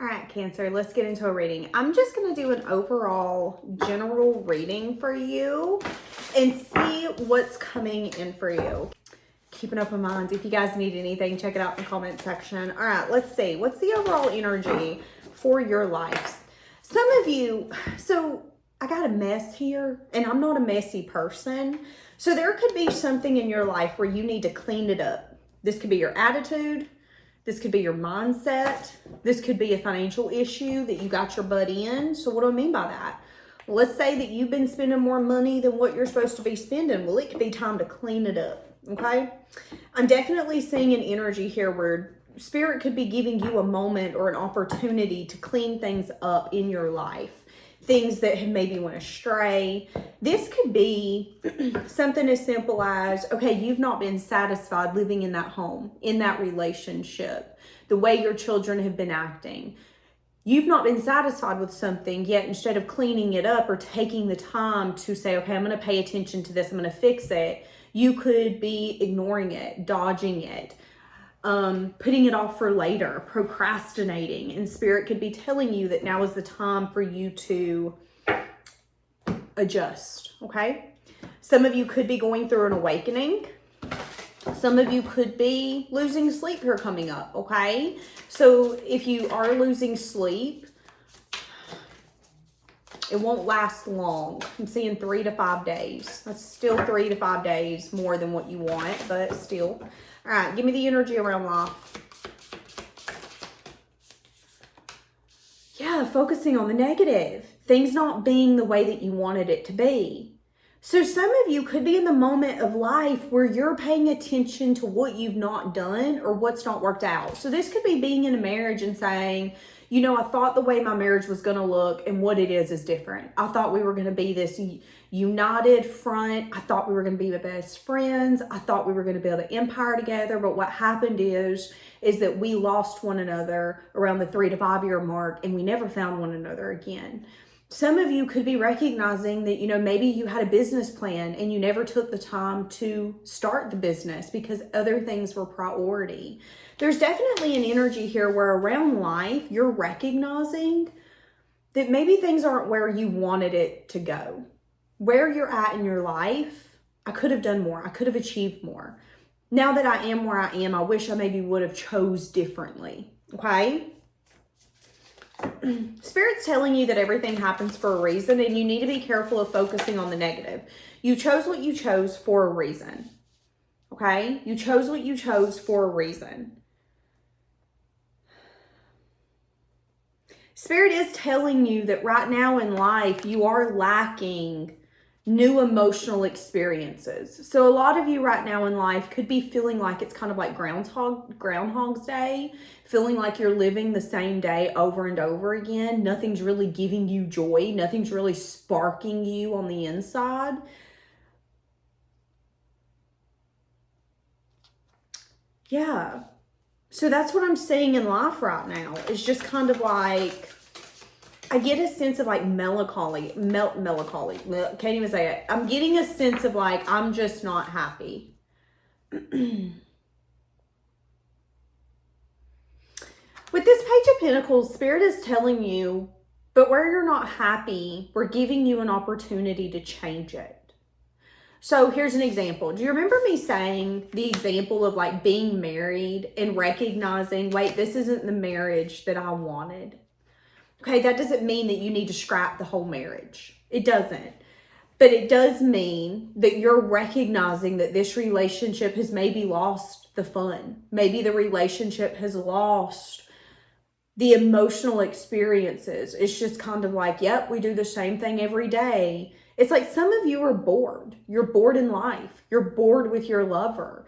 All right, Cancer, let's get into a reading. I'm just going to do an overall general reading for you and see what's coming in for you. Keep an open mind. If you guys need anything, check it out in the comment section. All right, let's see. What's the overall energy for your life? Some of you, so I got a mess here, and I'm not a messy person. So there could be something in your life where you need to clean it up. This could be your attitude. This could be your mindset. This could be a financial issue that you got your butt in. So what do I mean by that? Well, let's say that you've been spending more money than what you're supposed to be spending. Well, it could be time to clean it up, okay? I'm definitely seeing an energy here where Spirit could be giving you a moment or an opportunity to clean things up in your life. Things that have maybe went astray. This could be something as simple as, okay, you've not been satisfied living in that home, in that relationship, the way your children have been acting. You've not been satisfied with something, yet instead of cleaning it up or taking the time to say, okay, I'm going to pay attention to this, I'm going to fix it, you could be ignoring it, dodging it, putting it off for later, procrastinating, and Spirit could be telling you that now is the time for you to adjust, okay? Some of you could be going through an awakening. Some of you could be losing sleep here coming up, okay? So if you are losing sleep, it won't last long. I'm seeing 3 to 5 days. That's still 3 to 5 days more than what you want, but still. All right, give me the energy around life. Yeah, focusing on the negative. Things not being the way that you wanted it to be. So some of you could be in the moment of life where you're paying attention to what you've not done or what's not worked out. So this could be being in a marriage and saying, you know, I thought the way my marriage was going to look and what it is different. I thought we were going to be this united front. I thought we were going to be the best friends. I thought we were going to build an empire together. But what happened is that we lost one another around the 3 to 5 year mark and we never found one another again. Some of you could be recognizing that, you know, maybe you had a business plan and you never took the time to start the business because other things were priority. There's definitely an energy here where around life, you're recognizing that maybe things aren't where you wanted it to go. Where you're at in your life, I could have done more. I could have achieved more. Now that I am where I am, I wish I maybe would have chose differently, okay? Spirit's telling you that everything happens for a reason and you need to be careful of focusing on the negative. You chose what you chose for a reason, okay? You chose what you chose for a reason. Spirit is telling you that right now in life, you are lacking new emotional experiences. So a lot of you right now in life could be feeling like it's kind of like Groundhog's Day, feeling like you're living the same day over and over again. Nothing's really giving you joy. Nothing's really sparking you on the inside. Yeah. So that's what I'm seeing in life right now. It's just kind of like, I get a sense of like melancholy, can't even say it. I'm getting a sense of like, I'm just not happy. With this Page of Pentacles, Spirit is telling you, but where you're not happy, we're giving you an opportunity to change it. So here's an example. Do you remember me saying the example of like being married and recognizing, wait, this isn't the marriage that I wanted? Okay, that doesn't mean that you need to scrap the whole marriage. It doesn't. But it does mean that you're recognizing that this relationship has maybe lost the fun. Maybe the relationship has lost the emotional experiences. It's just kind of like, yep, we do the same thing every day. It's like some of you are bored. You're bored in life. You're bored with your lover.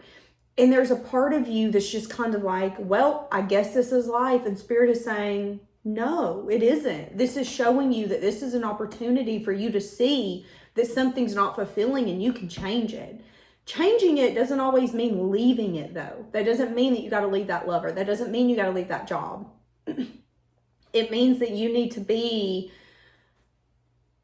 And there's a part of you that's just kind of like, well, I guess this is life. And Spirit is saying, no, it isn't. This is showing you that this is an opportunity for you to see that something's not fulfilling and you can change it. Changing it doesn't always mean leaving it though. That doesn't mean that you got to leave that lover. That doesn't mean you got to leave that job. It means that you need to be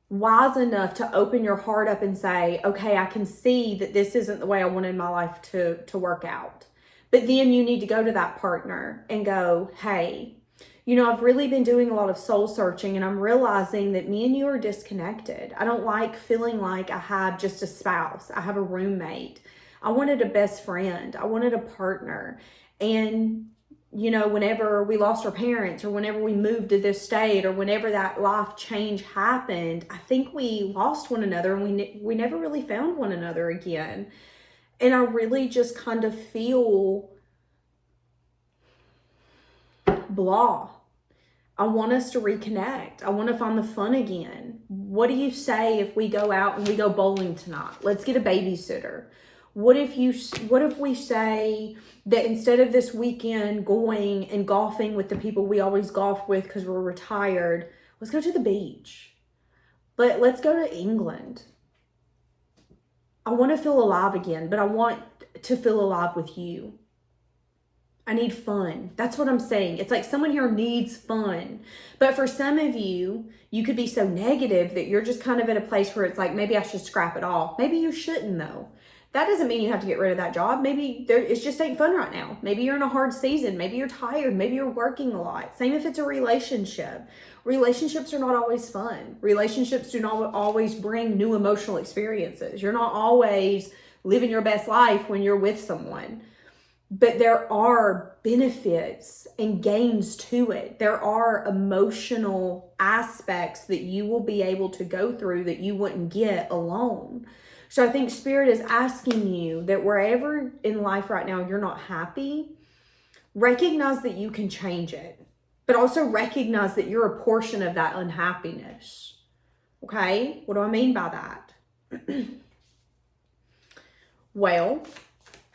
wise enough to open your heart up and say, okay, I can see that this isn't the way I wanted my life to work out. But then you need to go to that partner and go, hey, You know, I've really been doing a lot of soul searching, and I'm realizing that me and you are disconnected. I don't like feeling like I have just a spouse. I have a roommate. I wanted a best friend. I wanted a partner. And, you know, whenever we lost our parents, or whenever we moved to this state, or whenever that life change happened, I think we lost one another, and we never really found one another again. And I really just kind of feel blah. I want us to reconnect. I want to find the fun again. What do you say if we go out and we go bowling tonight? Let's get a babysitter. What if we say that instead of this weekend going and golfing with the people we always golf with because we're retired, let's go to the beach. Let's go to England. I want to feel alive again, but I want to feel alive with you. I need fun. That's what I'm saying. It's like someone here needs fun. But for some of you, you could be so negative that you're just kind of at a place where it's like, maybe I should scrap it all. Maybe you shouldn't, though. That doesn't mean you have to get rid of that job. Maybe it just ain't fun right now. Maybe you're in a hard season. Maybe you're tired. Maybe you're working a lot. Same if it's a relationship. Relationships are not always fun. Relationships do not always bring new emotional experiences. You're not always living your best life when you're with someone. But there are benefits and gains to it. There are emotional aspects that you will be able to go through that you wouldn't get alone. So I think Spirit is asking you that wherever in life right now you're not happy, recognize that you can change it. But also recognize that you're a portion of that unhappiness. Okay? What do I mean by that? Well,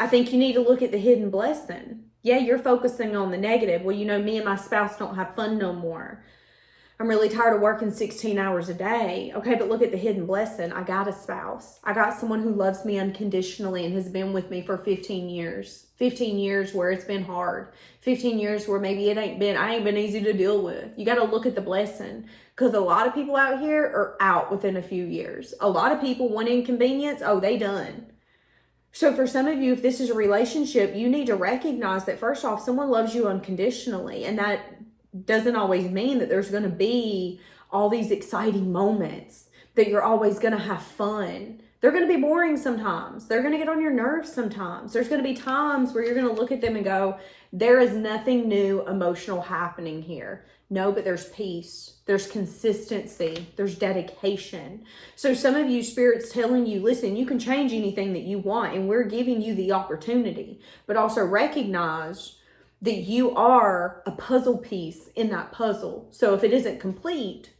I think you need to look at the hidden blessing. Yeah, you're focusing on the negative. Well, you know, me and my spouse don't have fun no more. I'm really tired of working 16 hours a day. Okay, but look at the hidden blessing. I got a spouse. I got someone who loves me unconditionally and has been with me for 15 years. 15 years where it's been hard. 15 years where maybe I ain't been easy to deal with. You got to look at the blessing. Because a lot of people out here are out within a few years. A lot of people want inconvenience. Oh, they done. So for some of you, if this is a relationship, you need to recognize that first off, someone loves you unconditionally. And that doesn't always mean that there's going to be all these exciting moments, that you're always going to have fun. They're going to be boring sometimes. They're going to get on your nerves sometimes. There's going to be times where you're going to look at them and go, there is nothing new emotional happening here. No, but there's peace. There's consistency. There's dedication. So some of you, Spirit's telling you, listen, you can change anything that you want, and we're giving you the opportunity. But also recognize that you are a puzzle piece in that puzzle. So if it isn't complete,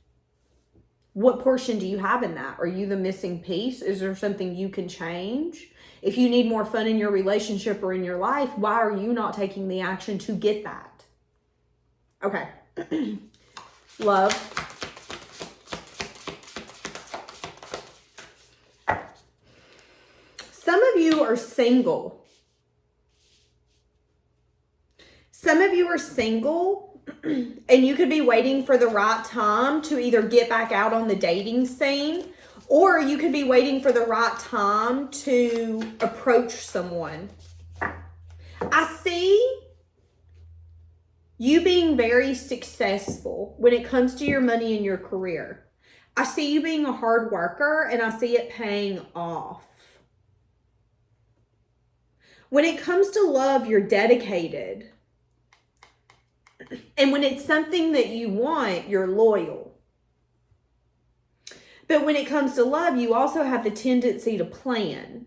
what portion do you have in that? Are you the missing piece? Is there something you can change? If you need more fun in your relationship or in your life, why are you not taking the action to get that? Okay. Love. Some of you are single. Some of you are single, and you could be waiting for the right time to either get back out on the dating scene, or you could be waiting for the right time to approach someone. I see you being very successful when it comes to your money and your career. I see you being a hard worker, and I see it paying off. When it comes to love, you're dedicated. And when it's something that you want, you're loyal. But when it comes to love, you also have the tendency to plan.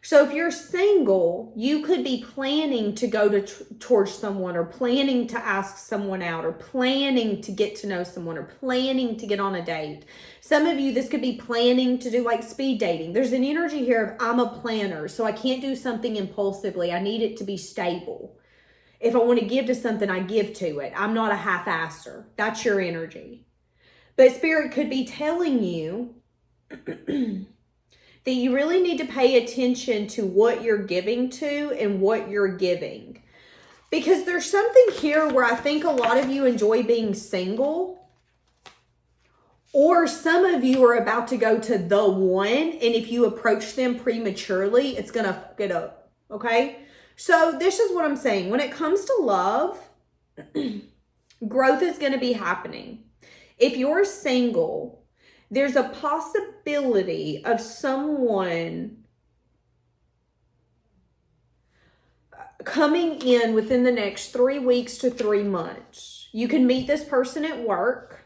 So if you're single, you could be planning to go towards someone, or planning to ask someone out, or planning to get to know someone, or planning to get on a date. Some of you, this could be planning to do like speed dating. There's an energy here of I'm a planner, so I can't do something impulsively. I need it to be stable. If I want to give to something, I give to it. I'm not a half-asser. That's your energy. But Spirit could be telling you that you really need to pay attention to what you're giving to and what you're giving. Because there's something here where I think a lot of you enjoy being single. Or some of you are about to go to the one, and if you approach them prematurely, it's going to fuck it up. Okay? So this is what I'm saying. When it comes to love, Growth is going to be happening. If you're single, there's a possibility of someone coming in within the next 3 weeks to 3 months. You can meet this person at work.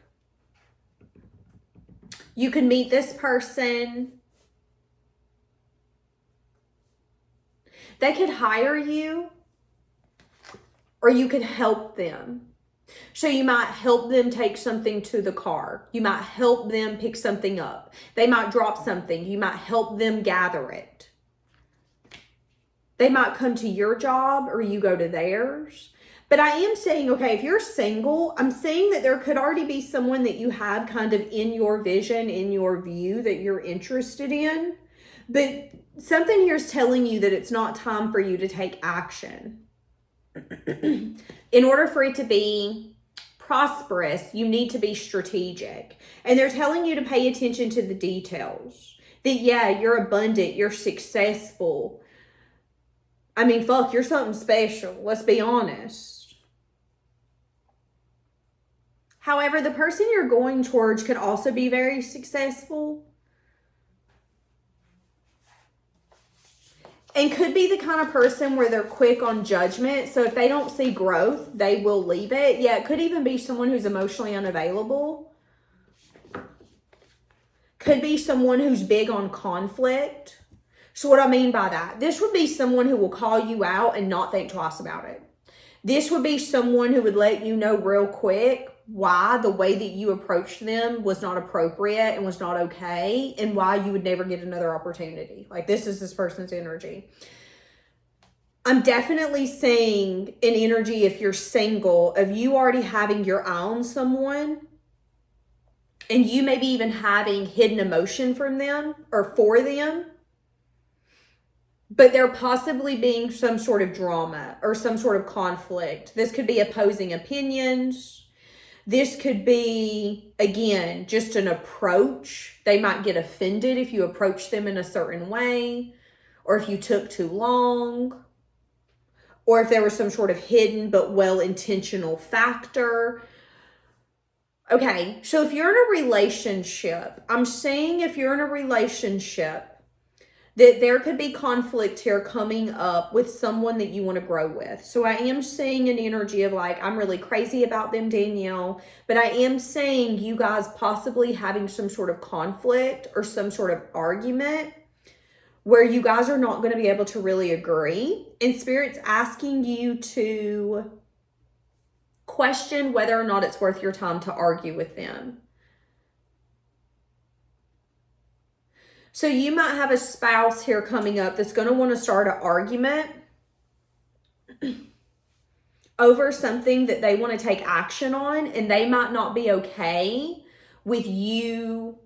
You can meet this person. They could hire you, or you could help them. So you might help them take something to the car. You might help them pick something up. They might drop something. You might help them gather it. They might come to your job or you go to theirs. But I am saying, okay, if you're single, I'm saying that there could already be someone that you have kind of in your vision, in your view that you're interested in. But something here is telling you that it's not time for you to take action. In order for it to be prosperous, you need to be strategic. And they're telling you to pay attention to the details. That, yeah, you're abundant, you're successful. I mean, fuck, you're something special. Let's be honest. However, the person you're going towards could also be very successful. And could be the kind of person where they're quick on judgment. So if they don't see growth, they will leave it. Yeah, it could even be someone who's emotionally unavailable. Could be someone who's big on conflict. So what I mean by that, this would be someone who will call you out and not think twice about it. This would be someone who would let you know real quick why the way that you approached them was not appropriate and was not okay, and why you would never get another opportunity. Like, this is this person's energy. I'm definitely seeing an energy, if you're single, of you already having your eye on someone, and you maybe even having hidden emotion from them or for them. But there possibly being some sort of drama or some sort of conflict. This could be opposing opinions. This could be, again, just an approach. They might get offended if you approach them in a certain way, or if you took too long, or if there was some sort of hidden but well-intentional factor. Okay, so if you're in a relationship, I'm saying if you're in a relationship, that there could be conflict here coming up with someone that you want to grow with. So I am seeing an energy of like, I'm really crazy about them, Danielle, but I am saying you guys possibly having some sort of conflict or some sort of argument where you guys are not going to be able to really agree. And Spirit's asking you to question whether or not it's worth your time to argue with them. So you might have a spouse here coming up that's going to want to start an argument over something that they want to take action on, and they might not be okay with you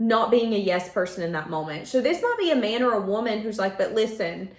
not being a yes person in that moment. So this might be a man or a woman who's like, but listen,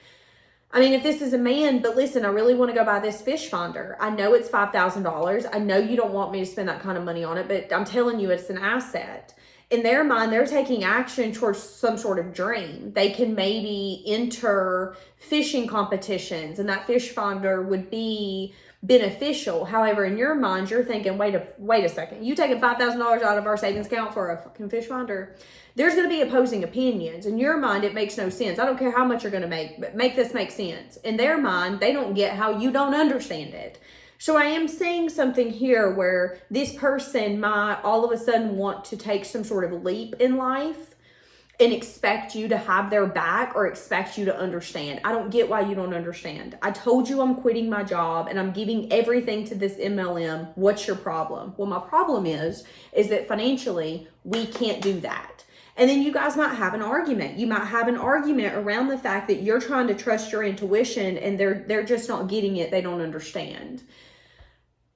I mean, if this is a man, but listen, I really want to go buy this fish finder. I know it's $5,000. I know you don't want me to spend that kind of money on it, but I'm telling you, it's an asset. In their mind, they're taking action towards some sort of dream. They can maybe enter fishing competitions, and that fish finder would be beneficial. However, in your mind, you're thinking, wait a second. You taking $5,000 out of our savings account for a fucking fish finder? There's going to be opposing opinions. In your mind, it makes no sense. I don't care how much you're going to make, but make this make sense. In their mind, they don't get how you don't understand it. So I am seeing something here where this person might all of a sudden want to take some sort of leap in life and expect you to have their back or expect you to understand. I don't get why you don't understand. I told you I'm quitting my job and I'm giving everything to this MLM. What's your problem? Well, my problem is that financially we can't do that. And then you guys might have an argument. You might have an argument around the fact that you're trying to trust your intuition and they're just not getting it. They don't understand.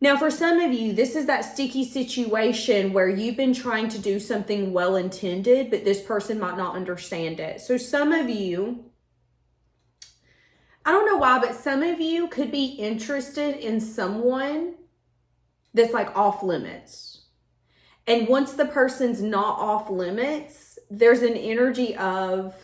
Now, for some of you, this is that sticky situation where you've been trying to do something well-intended, but this person might not understand it. So some of you, I don't know why, but some of you could be interested in someone that's like off limits. And once the person's not off limits, there's an energy of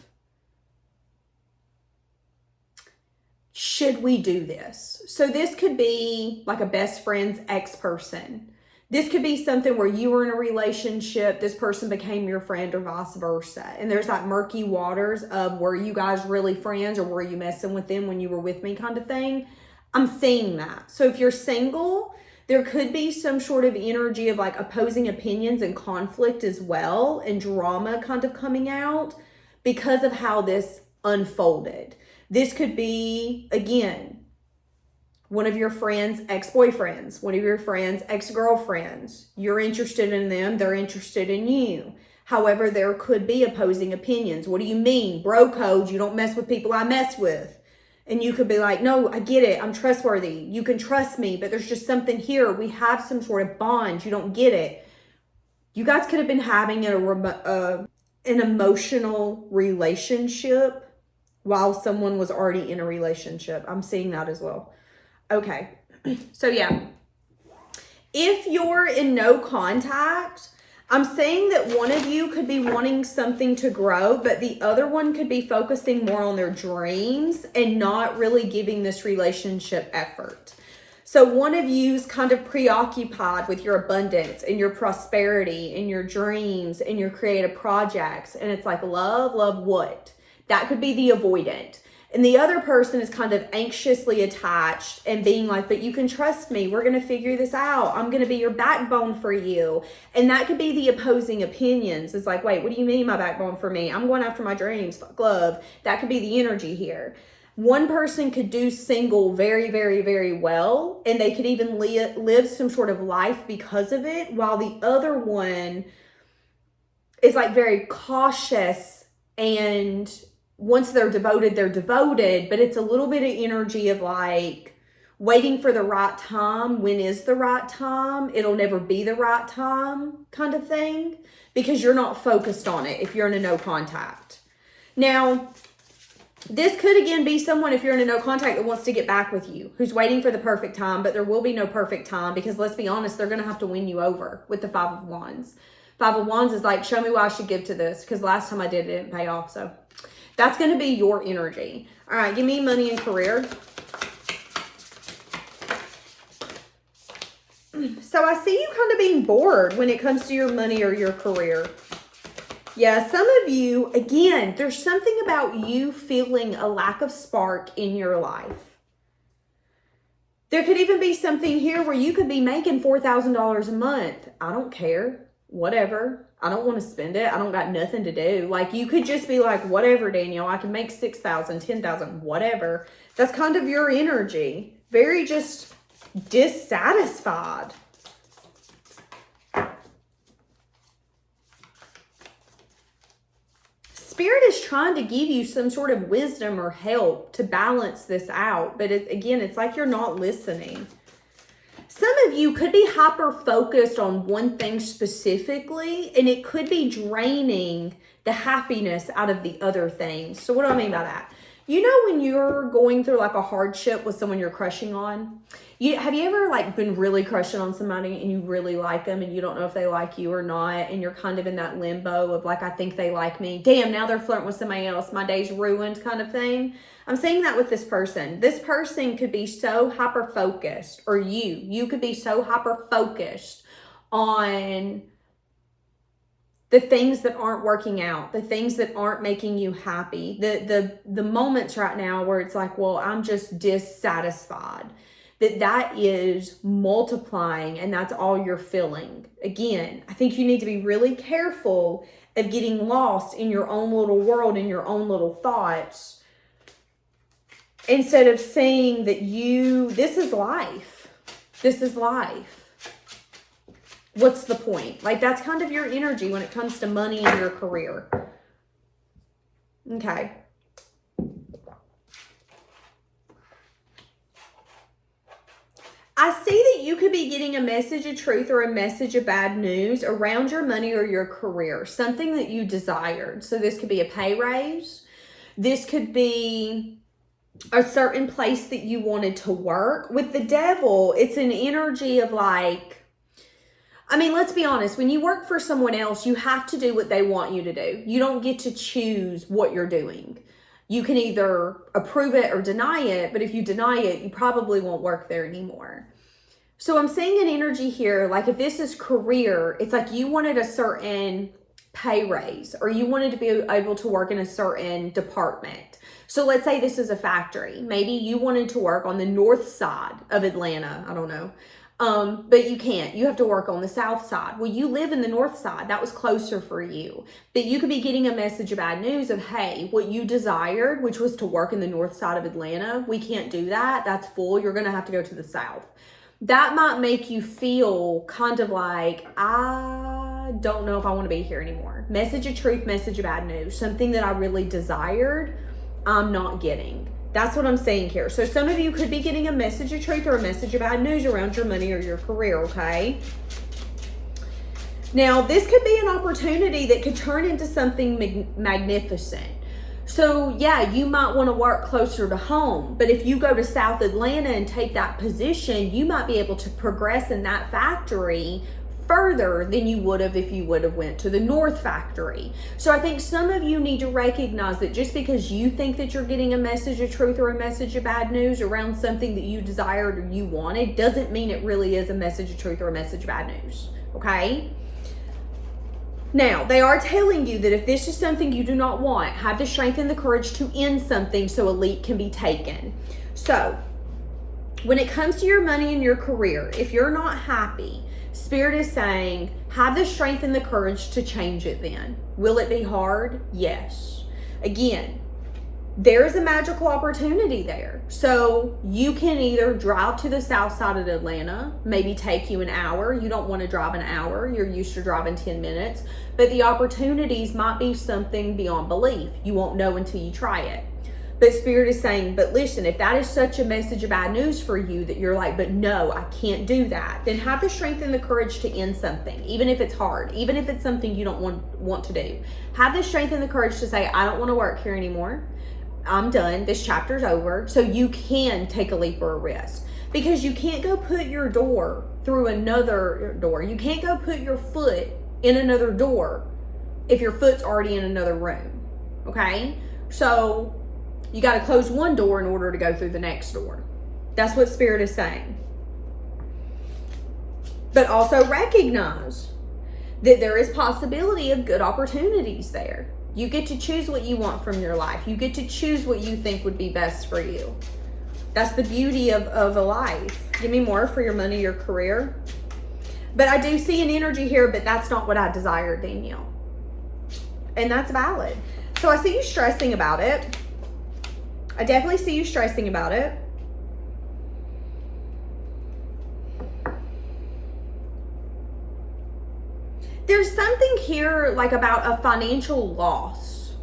should we do this? So this could be like a best friend's ex-person. This could be something where you were in a relationship, this person became your friend, or vice versa. And there's like murky waters of, were you guys really friends, or were you messing with them when you were with me, kind of thing. I'm seeing that. So if you're single, there could be some sort of energy of like opposing opinions and conflict as well, and drama kind of coming out because of how this unfolded. This could be, again, one of your friends' ex-boyfriends, one of your friends' ex-girlfriends. You're interested in them, they're interested in you. However, there could be opposing opinions. What do you mean? Bro code, you don't mess with people I mess with. And you could be like, no, I get it. I'm trustworthy. You can trust me, but there's just something here. We have some sort of bond. You don't get it. You guys could have been having an emotional relationship while someone was already in a relationship. I'm seeing that as well. Okay. So yeah, if you're in no contact, I'm saying that one of you could be wanting something to grow, but the other one could be focusing more on their dreams and not really giving this relationship effort. So one of you's kind of preoccupied with your abundance and your prosperity and your dreams and your creative projects. And it's like, love what? That could be the avoidant. And the other person is kind of anxiously attached and being like, but you can trust me. We're going to figure this out. I'm going to be your backbone for you. And that could be the opposing opinions. It's like, wait, what do you mean my backbone for me? I'm going after my dreams. Fuck love. That could be the energy here. One person could do single very, very, very well. And they could even live some sort of life because of it. While the other one is like very cautious, and once they're devoted, but it's a little bit of energy of like waiting for the right time. When is the right time? It'll never be the right time, kind of thing, because you're not focused on it if you're in a no contact. Now, this could again be someone, if you're in a no contact, that wants to get back with you, who's waiting for the perfect time, but there will be no perfect time, because let's be honest, they're going to have to win you over with the Five of Wands. Five of Wands is like, show me why I should give to this, because last time I did, it didn't pay off. So that's going to be your energy. All right, give me money and career. So I see you kind of being bored when it comes to your money or your career. Yeah, some of you, again, there's something about you feeling a lack of spark in your life. There could even be something here where you could be making $4,000 a month. I don't care. Whatever. I don't want to spend it. I don't got nothing to do. Like, you could just be like, whatever, Danielle, I can make 6,000, 10,000, whatever. That's kind of your energy. Very just dissatisfied. Spirit is trying to give you some sort of wisdom or help to balance this out. But again, it's like you're not listening. Some of you could be hyper-focused on one thing specifically, and it could be draining the happiness out of the other things. So what do I mean by that? You know when you're going through like a hardship with someone you're crushing on? Have you ever like been really crushing on somebody and you really like them and you don't know if they like you or not, and you're kind of in that limbo of like, I think they like me. Damn, now they're flirting with somebody else. My day's ruined kind of thing. I'm saying that with this person. This person could be so hyper-focused, or you could be so hyper-focused on the things that aren't working out, the things that aren't making you happy, the moments right now where it's like, well, I'm just dissatisfied, that is multiplying, and that's all you're feeling. Again, I think you need to be really careful of getting lost in your own little world and your own little thoughts, instead of saying that this is life. This is life. What's the point? Like, that's kind of your energy when it comes to money and your career. Okay. I see that you could be getting a message of truth or a message of bad news around your money or your career, something that you desired. So this could be a pay raise. This could be a certain place that you wanted to work. With the devil, it's an energy of like, I mean, let's be honest. When you work for someone else, you have to do what they want you to do. You don't get to choose what you're doing. You can either approve it or deny it, but if you deny it, you probably won't work there anymore. So I'm seeing an energy here, like if this is career, it's like you wanted a certain pay raise or you wanted to be able to work in a certain department. So let's say this is a factory. Maybe you wanted to work on the north side of Atlanta. I don't know. But you can't. You have to work on the south side. Well, you live in the north side. That was closer for you. But you could be getting a message of bad news of, hey, what you desired, which was to work in the north side of Atlanta, we can't do that. That's full. You're going to have to go to the south. That might make you feel kind of like, I don't know if I want to be here anymore. Message of truth, message of bad news. Something that I really desired, I'm not getting. That's what I'm saying here. So some of you could be getting a message of truth or a message of bad news around your money or your career, okay? Now, this could be an opportunity that could turn into something magnificent. So yeah, you might want to work closer to home, but if you go to South Atlanta and take that position, you might be able to progress in that factory further than you would have if you would have went to the North factory. So I think some of you need to recognize that just because you think that you're getting a message of truth or a message of bad news around something that you desired or you wanted, doesn't mean it really is a message of truth or a message of bad news, okay? Now, they are telling you that if this is something you do not want, have the strength and the courage to end something so a leap can be taken. So, when it comes to your money and your career, if you're not happy, Spirit is saying, have the strength and the courage to change it then. Will it be hard? Yes. Again, there is a magical opportunity there. So you can either drive to the south side of Atlanta, maybe take you an hour. You don't want to drive an hour. You're used to driving 10 minutes. But the opportunities might be something beyond belief. You won't know until you try it. But Spirit is saying, but listen, if that is such a message of bad news for you that you're like, but no, I can't do that, then have the strength and the courage to end something, even if it's hard, even if it's something you don't want to do. Have the strength and the courage to say, I don't want to work here anymore. I'm done. This chapter's over. So you can take a leap or a risk, because you can't go put your door through another door. You can't go put your foot in another door if your foot's already in another room. Okay? So you got to close one door in order to go through the next door. That's what Spirit is saying. But also recognize that there is possibility of good opportunities there. You get to choose what you want from your life. You get to choose what you think would be best for you. That's the beauty of a life. Give me more for your money, your career. But I do see an energy here, but that's not what I desire, Danielle. And that's valid. So I see you stressing about it. I definitely see you stressing about it. There's something here like about a financial loss.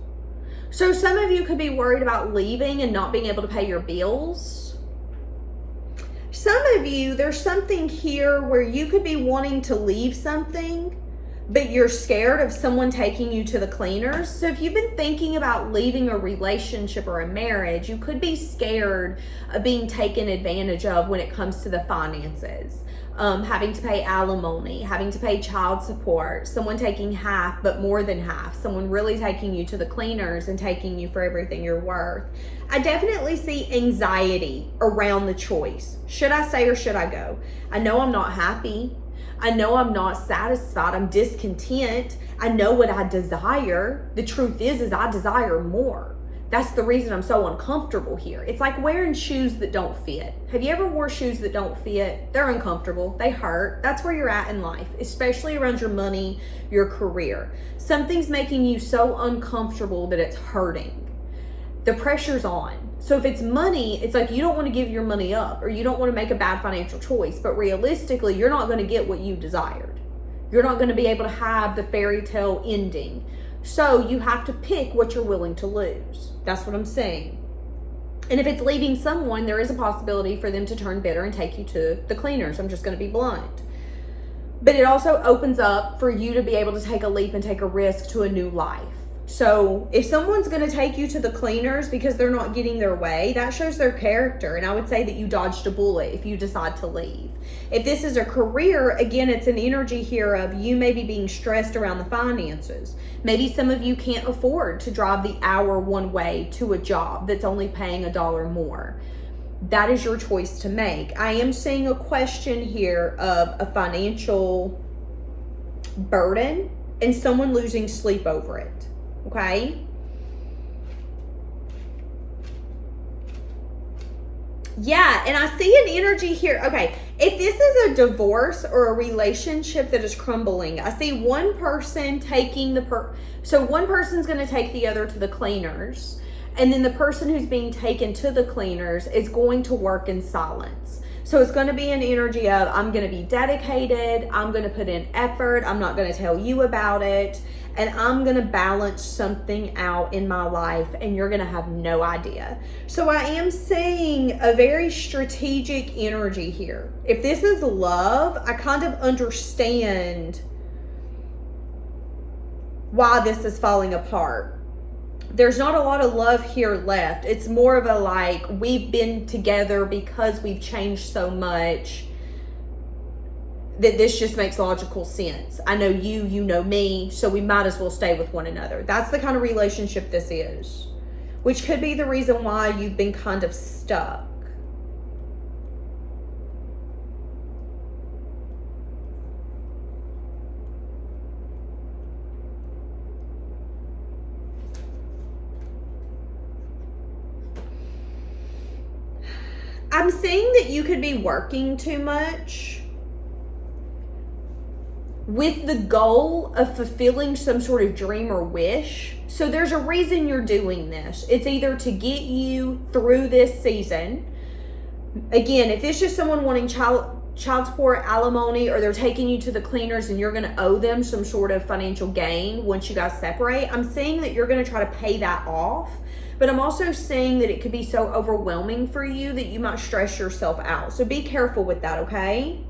So some of you could be worried about leaving and not being able to pay your bills. Some of you, there's something here where you could be wanting to leave something, but you're scared of someone taking you to the cleaners. So if you've been thinking about leaving a relationship or a marriage, you could be scared of being taken advantage of when it comes to the finances. Having to pay alimony, having to pay child support, someone taking half but more than half, someone really taking you to the cleaners and taking you for everything you're worth. I definitely see anxiety around the choice. Should I stay or should I go? I know I'm not happy. I know I'm not satisfied. I'm discontent. I know what I desire. The truth is I desire more. That's the reason I'm so uncomfortable here. It's like wearing shoes that don't fit. Have you ever wore shoes that don't fit? They're uncomfortable. They hurt. That's where you're at in life, especially around your money, your career. Something's making you so uncomfortable that it's hurting. The pressure's on. So if it's money, it's like you don't want to give your money up or you don't want to make a bad financial choice, but realistically, you're not going to get what you desired. You're not going to be able to have the fairy tale ending. So you have to pick what you're willing to lose. That's what I'm saying. And if it's leaving someone, there is a possibility for them to turn bitter and take you to the cleaners. I'm just going to be blunt. But it also opens up for you to be able to take a leap and take a risk to a new life. So if someone's going to take you to the cleaners because they're not getting their way, that shows their character. And I would say that you dodged a bullet if you decide to leave. If this is a career, again, it's an energy here of you maybe being stressed around the finances. Maybe some of you can't afford to drive the hour one way to a job that's only paying $1 more. That is your choice to make. I am seeing a question here of a financial burden and someone losing sleep over it. Okay? Yeah, and I see an energy here. Okay, if this is a divorce or a relationship that is crumbling, I see one person taking so one person's going to take the other to the cleaners, and then the person who's being taken to the cleaners is going to work in silence. So it's going to be an energy of, I'm going to be dedicated, I'm going to put in effort, I'm not going to tell you about it, and I'm going to balance something out in my life, and you're going to have no idea. So I am seeing a very strategic energy here. If this is love, I kind of understand why this is falling apart. There's not a lot of love here left. It's more of a like, we've been together because we've changed so much that this just makes logical sense. I know you, you know me, so we might as well stay with one another. That's the kind of relationship this is, which could be the reason why you've been kind of stuck. I'm seeing that you could be working too much with the goal of fulfilling some sort of dream or wish. So there's a reason you're doing this. It's either to get you through this season. Again, if it's just someone wanting child support, alimony, or they're taking you to the cleaners and you're going to owe them some sort of financial gain once you guys separate, I'm seeing that you're going to try to pay that off. But I'm also seeing that it could be so overwhelming for you that you might stress yourself out. So be careful with that, okay?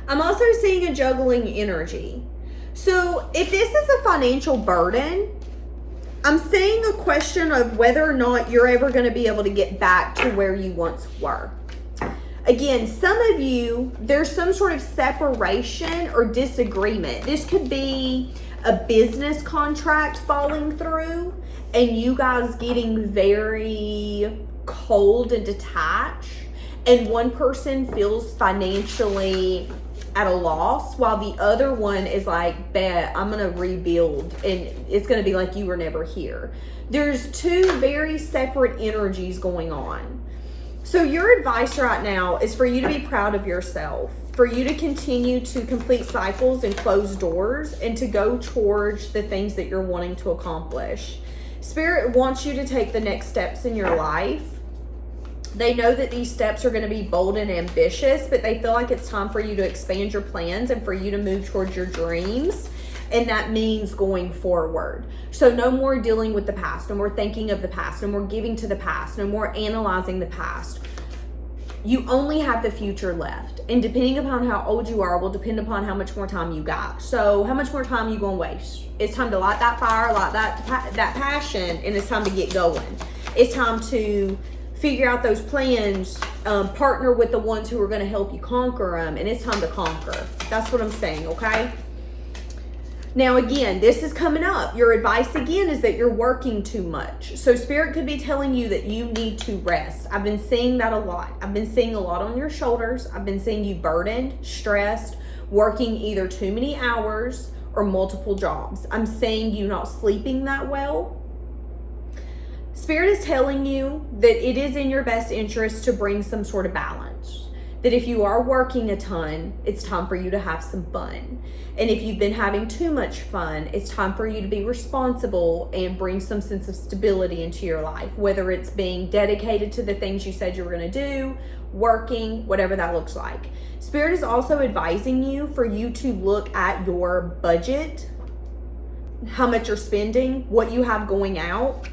I'm also seeing a juggling energy. So if this is a financial burden, I'm seeing a question of whether or not you're ever going to be able to get back to where you once were. Again, some of you, there's some sort of separation or disagreement. This could be a business contract falling through and you guys getting very cold and detached, and one person feels financially at a loss while the other one is like, bet I'm gonna rebuild and it's gonna be like you were never here. There's two very separate energies going on. So your advice right now is for you to be proud of yourself, for you to continue to complete cycles and close doors, and to go towards the things that you're wanting to accomplish. Spirit wants you to take the next steps in your life. They know that these steps are going to be bold and ambitious, but they feel like it's time for you to expand your plans and for you to move towards your dreams. And that means going forward. So no more dealing with the past, no more thinking of the past, no more giving to the past, no more analyzing the past. You only have the future left. And depending upon how old you are will depend upon how much more time you got. So how much more time you going to waste? It's time to light that fire, light that passion, and it's time to get going. It's time to figure out those plans, partner with the ones who are going to help you conquer them, and it's time to conquer. That's what I'm saying, okay? Now, again, this is coming up. Your advice, again, is that you're working too much. So Spirit could be telling you that you need to rest. I've been seeing that a lot. I've been seeing a lot on your shoulders. I've been seeing you burdened, stressed, working either too many hours or multiple jobs. I'm seeing you not sleeping that well. Spirit is telling you that it is in your best interest to bring some sort of balance. That if you are working a ton, it's time for you to have some fun. And if you've been having too much fun, it's time for you to be responsible and bring some sense of stability into your life, whether it's being dedicated to the things you said you were going to do, working, whatever that looks like. Spirit is also advising you for you to look at your budget, how much you're spending, what you have going out,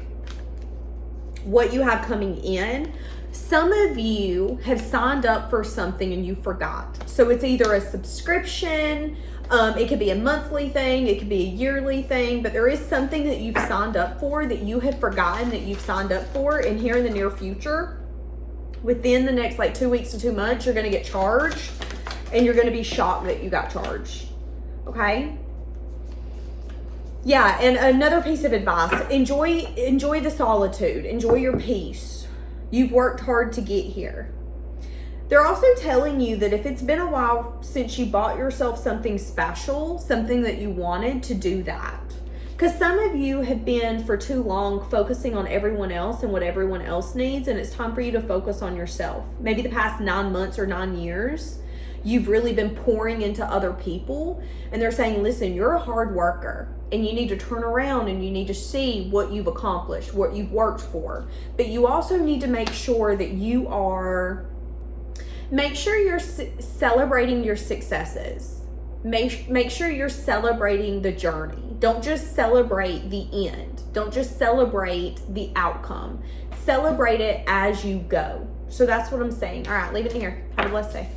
what you have coming in. Some of you have signed up for something and you forgot. So So it's either a subscription, it could be a monthly thing, it could be a yearly thing, but there is something that you've signed up for that you have forgotten that you've signed up for, and here in the near future, within the next like 2 weeks to 2 months, you're going to get charged, and you're going to be shocked that you got charged. Okay? Yeah, and another piece of advice, enjoy the solitude, enjoy your peace. You've worked hard to get here. They're also telling you that if it's been a while since you bought yourself something special, something that you wanted, to do that. Because some of you have been for too long focusing on everyone else and what everyone else needs, and it's time for you to focus on yourself. Maybe the past 9 months or 9 years, you've really been pouring into other people, and they're saying, listen, you're a hard worker, and you need to turn around and you need to see what you've accomplished, what you've worked for. But you also need to make sure that you're celebrating your successes. Make sure you're celebrating the journey. Don't just celebrate the end. Don't just celebrate the outcome. Celebrate it as you go. So that's what I'm saying. All right, leave it in here. Have a blessed day.